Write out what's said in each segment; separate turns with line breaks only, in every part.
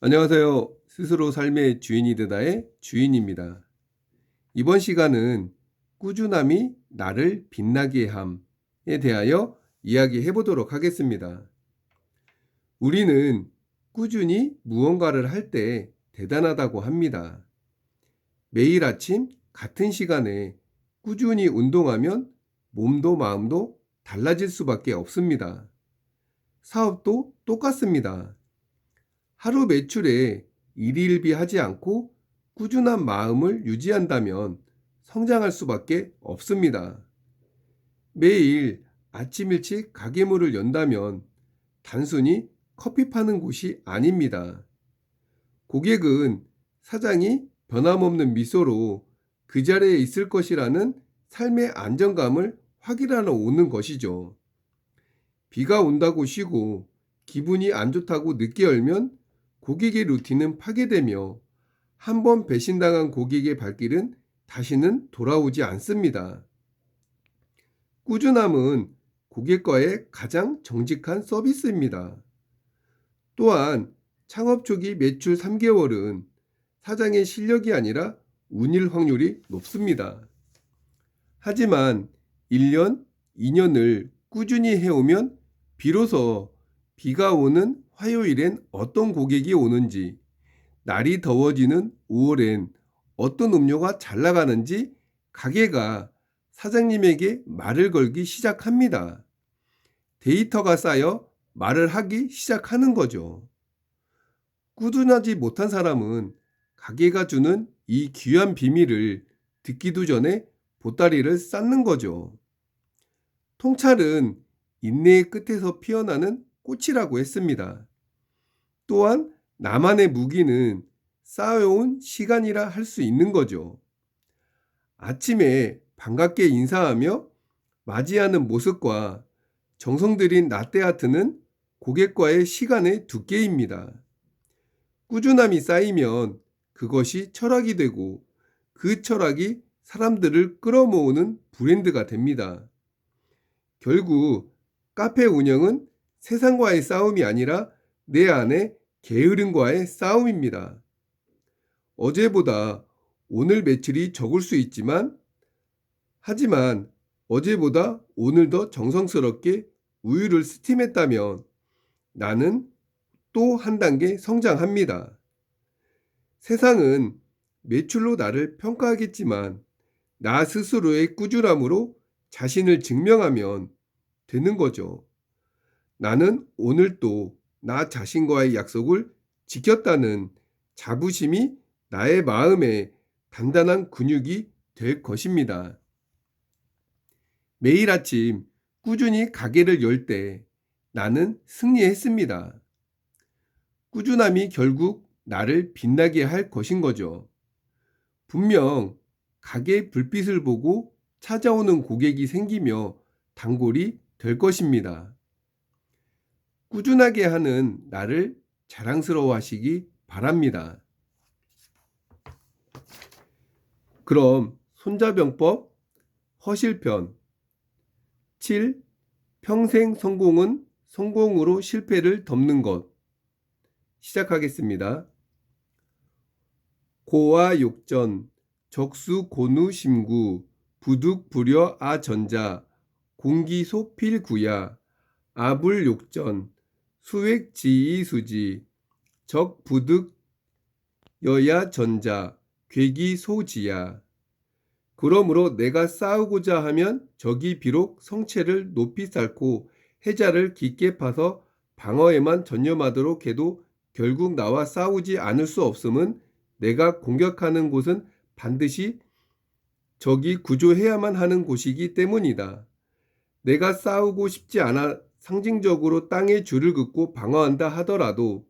안녕하세요. 스스로 삶의 주인이 되다의 주인입니다. 이번 시간은 꾸준함이 나를 빛나게 함에 대하여 이야기해 보도록 하겠습니다. 우리는 꾸준히 무언가를 할 때 대단하다고 합니다. 매일 아침 같은 시간에 꾸준히 운동하면 몸도 마음도 달라질 수밖에 없습니다. 사업도 똑같습니다. 하루 매출에 일희일비하지 않고 꾸준한 마음을 유지한다면 성장할 수밖에 없습니다. 매일 아침 일찍 가게문을 연다면 단순히 커피 파는 곳이 아닙니다. 고객은 사장이 변함없는 미소로 그 자리에 있을 것이라는 삶의 안정감을 확인하러 오는 것이죠. 비가 온다고 쉬고 기분이 안 좋다고 늦게 열면 고객의 루틴은 파괴되며 한 번 배신당한 고객의 발길은 다시는 돌아오지 않습니다. 꾸준함은 고객과의 가장 정직한 서비스입니다. 또한 창업 초기 매출 3개월은 사장의 실력이 아니라 운일 확률이 높습니다. 하지만 1년, 2년을 꾸준히 해오면 비로소 비가 오는 화요일엔 어떤 고객이 오는지, 날이 더워지는 5월엔 어떤 음료가 잘 나가는지 가게가 사장님에게 말을 걸기 시작합니다. 데이터가 쌓여 말을 하기 시작하는 거죠. 꾸준하지 못한 사람은 가게가 주는 이 귀한 비밀을 듣기도 전에 보따리를 쌓는 거죠. 통찰은 인내의 끝에서 피어나는 꽃이라고 했습니다. 또한 나만의 무기는 쌓아온 시간이라 할 수 있는 거죠. 아침에 반갑게 인사하며 맞이하는 모습과 정성 들인 라떼아트는 고객과의 시간의 두께입니다. 꾸준함이 쌓이면 그것이 철학이 되고 그 철학이 사람들을 끌어모으는 브랜드가 됩니다. 결국 카페 운영은 세상과의 싸움이 아니라 내 안에 게으름과의 싸움입니다. 어제보다 오늘 매출이 적을 수 있지만, 하지만 어제보다 오늘 더 정성스럽게 우유를 스팀했다면 나는 또 한 단계 성장합니다. 세상은 매출로 나를 평가하겠지만 나 스스로의 꾸준함으로 자신을 증명하면 되는 거죠. 나는 오늘 또 나 자신과의 약속을 지켰다는 자부심이 나의 마음에 단단한 근육이 될 것입니다. 매일 아침 꾸준히 가게를 열 때 나는 승리했습니다. 꾸준함이 결국 나를 빛나게 할 것인 거죠. 분명 가게 불빛을 보고 찾아오는 고객이 생기며 단골이 될 것입니다. 꾸준하게 하는 나를 자랑스러워하시기 바랍니다. 그럼 손자병법 허실편 7. 평생 성공은 성공으로 실패를 덮는 것. 시작하겠습니다. 고와 욕전 적수 고누 심구 부득 불여 아전자 공기소 필구야 아불 욕전 수액 지이수지 적 부득 여야 전자 괴기 소지야. 그러므로 내가 싸우고자 하면 적이 비록 성체를 높이 쌓고 해자를 깊게 파서 방어에만 전념하도록 해도 결국 나와 싸우지 않을 수 없음은 내가 공격하는 곳은 반드시 적이 구조해야만 하는 곳이기 때문이다. 내가 싸우고 싶지 않아 상징적으로 땅에 줄을 긋고 방어한다 하더라도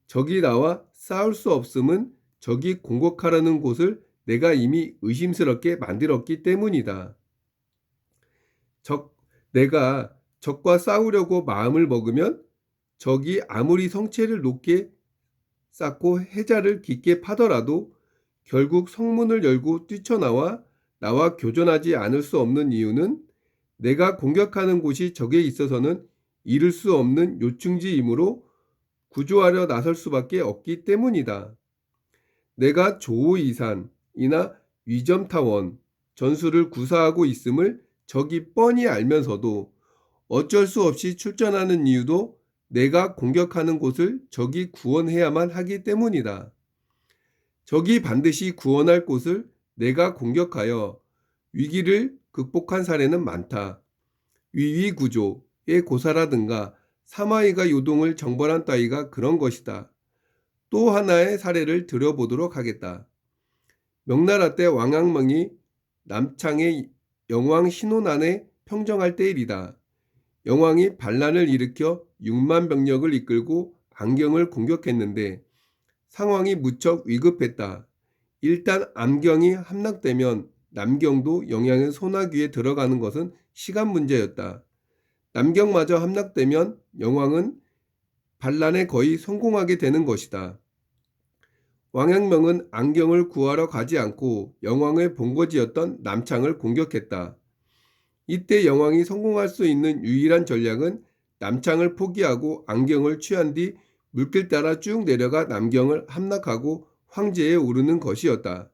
적이 나와 싸울 수 없음은 적이 공격하려는 곳을 내가 이미 의심스럽게 만들었기 때문이다. 내가 적과 싸우려고 마음을 먹으면 적이 아무리 성체를 높게 쌓고 해자를 깊게 파더라도 결국 성문을 열고 뛰쳐나와 나와 교전하지 않을 수 없는 이유는 내가 공격하는 곳이 적에 있어서는 이룰 수 없는 요충지이므로 구조하려 나설 수밖에 없기 때문이다. 내가 조이산이나 위점타원 전술을 구사하고 있음을 적이 뻔히 알면서도 어쩔 수 없이 출전하는 이유도 내가 공격하는 곳을 적이 구원해야만 하기 때문이다. 적이 반드시 구원할 곳을 내가 공격하여 위기를 극복한 사례는 많다. 위위구조의 고사라든가 사마이가 요동을 정벌한 따위가 그런 것이다. 또 하나의 사례를 들어보도록 하겠다. 명나라 때 왕양명이 남창의 영왕 신혼안에 평정할 때일이다. 영왕이 반란을 일으켜 6만 병력을 이끌고 안경을 공격했는데 상황이 무척 위급했다. 일단 안경이 함락되면 남경도 영양의 소나귀에 들어가는 것은 시간 문제였다. 남경마저 함락되면 영왕은 반란에 거의 성공하게 되는 것이다. 왕양명은 안경을 구하러 가지 않고 영왕의 본거지였던 남창을 공격했다. 이때 영왕이 성공할 수 있는 유일한 전략은 남창을 포기하고 안경을 취한 뒤 물길 따라 쭉 내려가 남경을 함락하고 황제에 오르는 것이었다.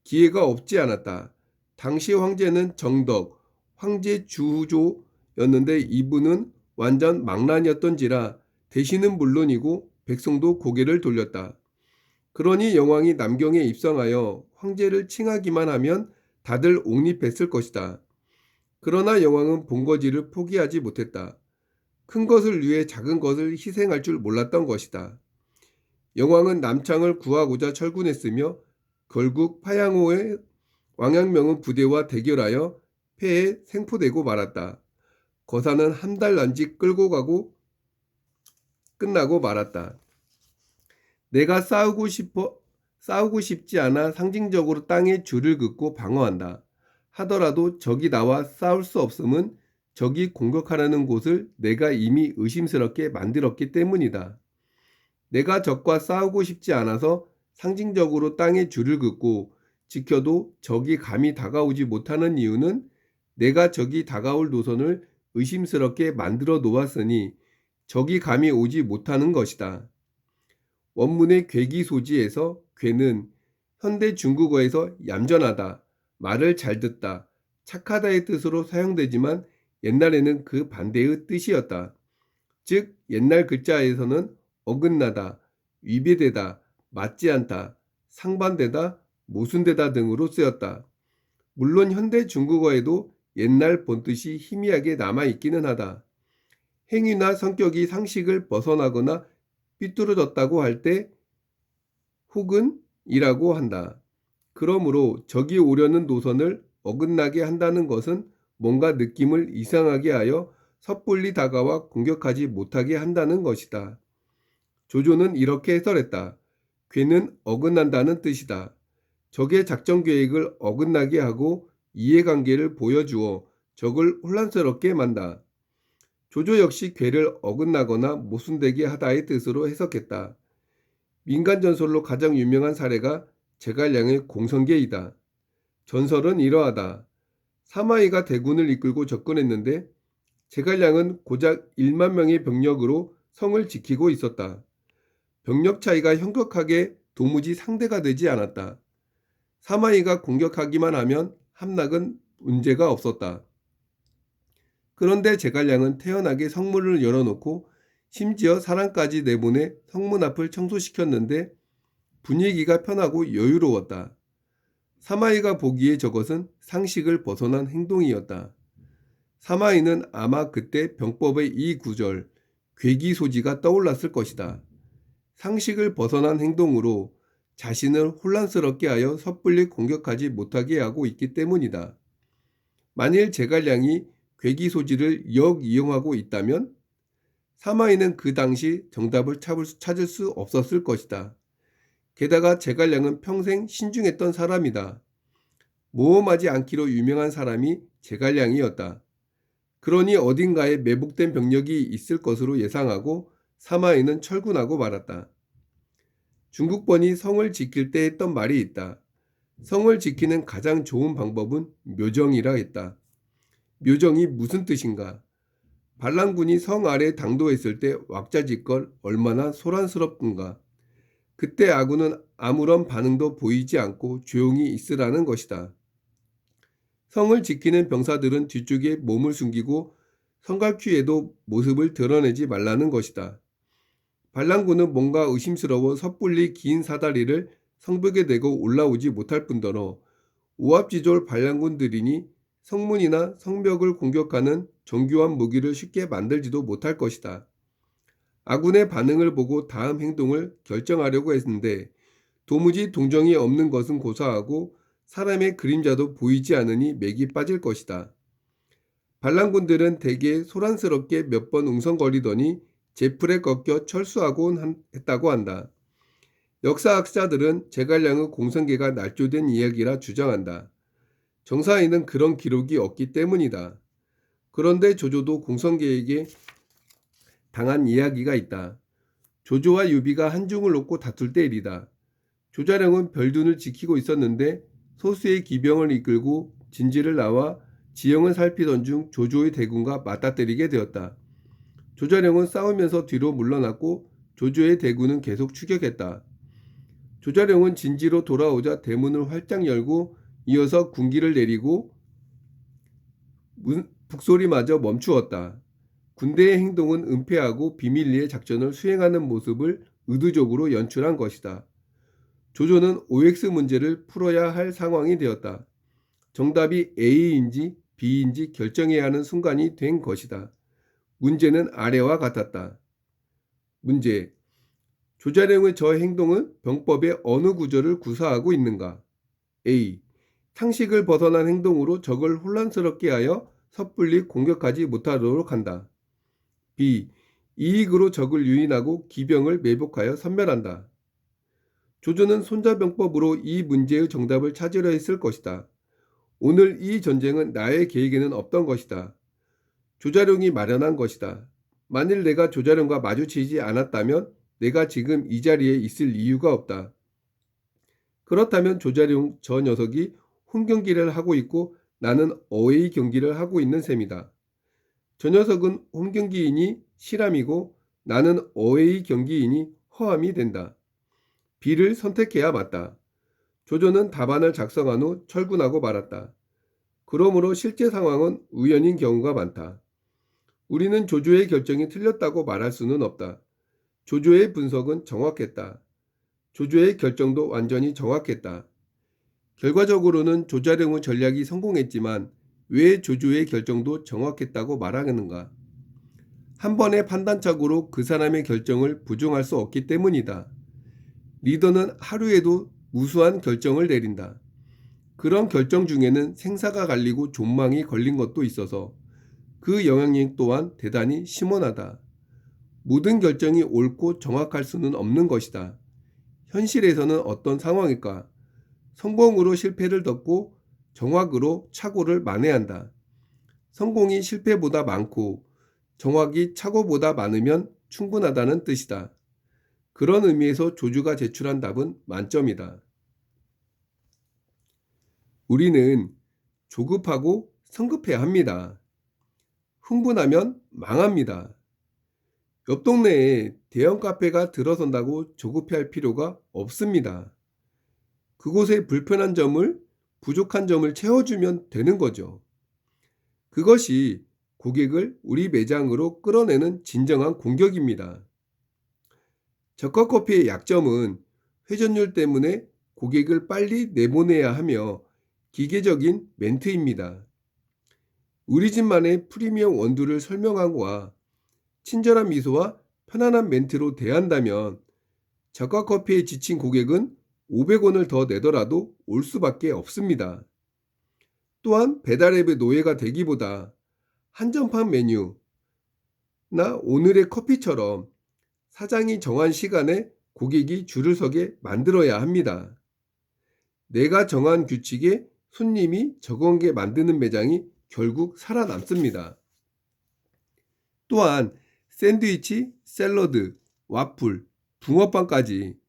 기회가 없지 않았다. 당시 황제는 정덕, 황제 주조였는데 이분은 완전 망난이었던지라 대신은 물론이고 백성도 고개를 돌렸다. 그러니 영왕이 남경에 입성하여 황제를 칭하기만 하면 다들 옹립했을 것이다. 그러나 영왕은 본거지를 포기하지 못했다. 큰 것을 위해 작은 것을 희생할 줄 몰랐던 것이다. 영왕은 남창을 구하고자 철군했으며 결국 파양호의 왕양명은 부대와 대결하여 패해 생포되고 말았다. 거사는 한 달 남짓 끌고 가고 끝나고 말았다. 내가 싸우고 싶지 않아 상징적으로 땅에 줄을 긋고 방어한다. 하더라도 적이 나와 싸울 수 없음은 적이 공격하려는 곳을 내가 이미 의심스럽게 만들었기 때문이다. 내가 적과 싸우고 싶지 않아서 상징적으로 땅에 줄을 긋고 지켜도 적이 감히 다가오지 못하는 이유는 내가 적이 다가올 노선을 의심스럽게 만들어 놓았으니 적이 감히 오지 못하는 것이다. 원문의 괴기소지에서 괴는 현대 중국어에서 얌전하다, 말을 잘 듣다, 착하다의 뜻으로 사용되지만 옛날에는 그 반대의 뜻이었다. 즉 옛날 글자에서는 어긋나다, 위배되다, 맞지 않다, 상반되다, 모순되다 등으로 쓰였다. 물론 현대 중국어에도 옛날 본뜻이 희미하게 남아있기는 하다. 행위나 성격이 상식을 벗어나거나 삐뚤어졌다고 할 때 혹은 이라고 한다. 그러므로 적이 오려는 노선을 어긋나게 한다는 것은 뭔가 느낌을 이상하게 하여 섣불리 다가와 공격하지 못하게 한다는 것이다. 조조는 이렇게 해설했다. 괴는 어긋난다는 뜻이다. 적의 작전 계획을 어긋나게 하고 이해관계를 보여주어 적을 혼란스럽게 만다. 조조 역시 괴를 어긋나거나 모순되게 하다의 뜻으로 해석했다. 민간 전설로 가장 유명한 사례가 제갈량의 공성계이다. 전설은 이러하다. 사마이가 대군을 이끌고 접근했는데 제갈량은 고작 1만 명의 병력으로 성을 지키고 있었다. 병력 차이가 현격하게 도무지 상대가 되지 않았다. 사마이가 공격하기만 하면 함락은 문제가 없었다. 그런데 제갈량은 태연하게 성문을 열어놓고 심지어 사람까지 내보내 성문 앞을 청소시켰는데 분위기가 편하고 여유로웠다. 사마이가 보기에 저것은 상식을 벗어난 행동이었다. 사마이는 아마 그때 병법의 이 구절, 괴기소지가 떠올랐을 것이다. 상식을 벗어난 행동으로 자신을 혼란스럽게 하여 섣불리 공격하지 못하게 하고 있기 때문이다. 만일 제갈량이 괴기소지를 역이용하고 있다면 사마이는 그 당시 정답을 찾을 수 없었을 것이다. 게다가 제갈량은 평생 신중했던 사람이다. 모험하지 않기로 유명한 사람이 제갈량이었다. 그러니 어딘가에 매복된 병력이 있을 것으로 예상하고 사마이는 철군하고 말았다. 중국번이 성을 지킬 때 했던 말이 있다. 성을 지키는 가장 좋은 방법은 묘정이라 했다. 묘정이 무슨 뜻인가? 반란군이 성 아래 당도했을 때 왁자지껄 얼마나 소란스럽던가. 그때 아군은 아무런 반응도 보이지 않고 조용히 있으라는 것이다. 성을 지키는 병사들은 뒤쪽에 몸을 숨기고 성곽퀴에도 모습을 드러내지 말라는 것이다. 반란군은 뭔가 의심스러워 섣불리 긴 사다리를 성벽에 대고 올라오지 못할 뿐더러 오합지졸 반란군들이니 성문이나 성벽을 공격하는 정교한 무기를 쉽게 만들지도 못할 것이다. 아군의 반응을 보고 다음 행동을 결정하려고 했는데 도무지 동정이 없는 것은 고사하고 사람의 그림자도 보이지 않으니 맥이 빠질 것이다. 반란군들은 대개 소란스럽게 몇 번 웅성거리더니 제풀에 꺾여 철수하곤 했다고 한다. 역사학자들은 제갈량의 공성계가 날조된 이야기라 주장한다. 정사에는 그런 기록이 없기 때문이다. 그런데 조조도 공성계에게 당한 이야기가 있다. 조조와 유비가 한중을 놓고 다툴 때 일이다. 조자룡은 별둔을 지키고 있었는데 소수의 기병을 이끌고 진지를 나와 지형을 살피던 중 조조의 대군과 맞닥뜨리게 되었다. 조자룡은 싸우면서 뒤로 물러났고 조조의 대군은 계속 추격했다. 조자룡은 진지로 돌아오자 대문을 활짝 열고 이어서 군기를 내리고 북소리마저 멈추었다. 군대의 행동은 은폐하고 비밀리에 작전을 수행하는 모습을 의도적으로 연출한 것이다. 조조는 OX 문제를 풀어야 할 상황이 되었다. 정답이 A인지 B인지 결정해야 하는 순간이 된 것이다. 문제는 아래와 같았다. 문제. 조자룡의 저 행동은 병법의 어느 구절을 구사하고 있는가? A. 상식을 벗어난 행동으로 적을 혼란스럽게 하여 섣불리 공격하지 못하도록 한다. B. 이익으로 적을 유인하고 기병을 매복하여 섬멸한다. 조조는 손자병법으로 이 문제의 정답을 찾으려 했을 것이다. 오늘 이 전쟁은 나의 계획에는 없던 것이다. 조자룡이 마련한 것이다. 만일 내가 조자룡과 마주치지 않았다면 내가 지금 이 자리에 있을 이유가 없다. 그렇다면 조자룡 저 녀석이 홈 경기를 하고 있고 나는 어웨이 경기를 하고 있는 셈이다. 저 녀석은 홈 경기이니 실함이고 나는 어웨이 경기이니 허함이 된다. B를 선택해야 맞다. 조조는 답안을 작성한 후 철군하고 말았다. 그러므로 실제 상황은 우연인 경우가 많다. 우리는 조조의 결정이 틀렸다고 말할 수는 없다. 조조의 분석은 정확했다. 조조의 결정도 완전히 정확했다. 결과적으로는 조자룡의 전략이 성공했지만 왜 조조의 결정도 정확했다고 말하는가? 한 번의 판단착오로 그 사람의 결정을 부정할 수 없기 때문이다. 리더는 하루에도 무수한 결정을 내린다. 그런 결정 중에는 생사가 갈리고 존망이 걸린 것도 있어서 그 영향력 또한 대단히 심오하다. 모든 결정이 옳고 정확할 수는 없는 것이다. 현실에서는 어떤 상황일까? 성공으로 실패를 덮고 정확으로 착오를 만회한다. 성공이 실패보다 많고 정확이 착오보다 많으면 충분하다는 뜻이다. 그런 의미에서 조조가 제출한 답은 만점이다. 우리는 조급하고 성급해야 합니다. 흥분하면 망합니다. 옆 동네에 대형 카페가 들어선다고 조급해할 필요가 없습니다. 그곳에 불편한 점을, 부족한 점을 채워주면 되는 거죠. 그것이 고객을 우리 매장으로 끌어내는 진정한 공격입니다. 저가 커피의 약점은 회전율 때문에 고객을 빨리 내보내야 하며 기계적인 멘트입니다. 우리 집만의 프리미엄 원두를 설명함과 친절한 미소와 편안한 멘트로 대한다면 저가 커피에 지친 고객은 500원을 더 내더라도 올 수밖에 없습니다. 또한 배달앱의 노예가 되기보다 한정판 메뉴나 오늘의 커피처럼 사장이 정한 시간에 고객이 줄을 서게 만들어야 합니다. 내가 정한 규칙에 손님이 적응하게 만드는 매장이 결국 살아남습니다. 또한 샌드위치, 샐러드, 와플, 붕어빵까지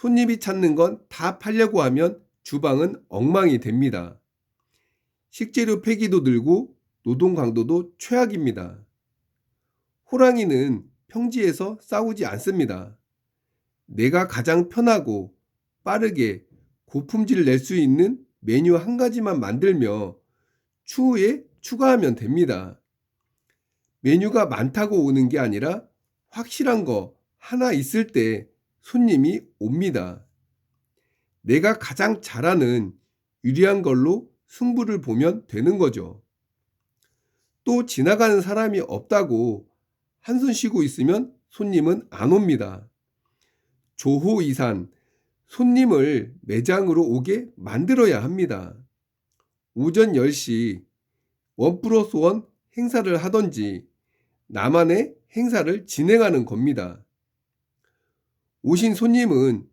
손님이 찾는 건 다 팔려고 하면 주방은 엉망이 됩니다. 식재료 폐기도 늘고 노동 강도도 최악입니다. 호랑이는 평지에서 싸우지 않습니다. 내가 가장 편하고 빠르게 고품질을 낼 수 있는 메뉴 한 가지만 만들며 추후에 추가하면 됩니다. 메뉴가 많다고 오는 게 아니라 확실한 거 하나 있을 때 손님이 옵니다. 내가 가장 잘하는 유리한 걸로 승부를 보면 되는 거죠. 또 지나가는 사람이 없다고 한숨 쉬고 있으면 손님은 안 옵니다. 조호이산, 손님을 매장으로 오게 만들어야 합니다. 오전 10시 1+1 행사를 하던지 나만의 행사를 진행하는 겁니다. 오신 손님은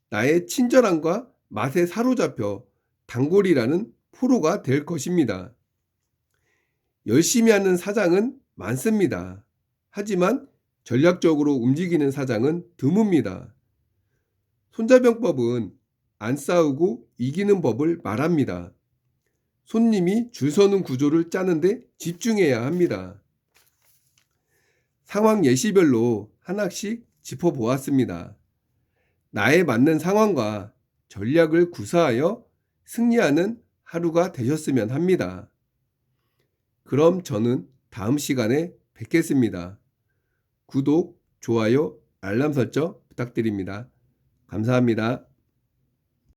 나의 친절함과 맛에 사로잡혀 단골이라는 프로가 될 것입니다. 열심히 하는 사장은 많습니다. 하지만 전략적으로 움직이는 사장은 드뭅니다. 손자병법은 안 싸우고 이기는 법을 말합니다. 손님이 줄 서는 구조를 짜는데 집중해야 합니다. 상황 예시별로 하나씩 짚어보았습니다. 나에 맞는 상황과 전략을 구사하여 승리하는 하루가 되셨으면 합니다. 그럼 저는 다음 시간에 뵙겠습니다. 구독, 좋아요, 알람 설정 부탁드립니다. 감사합니다.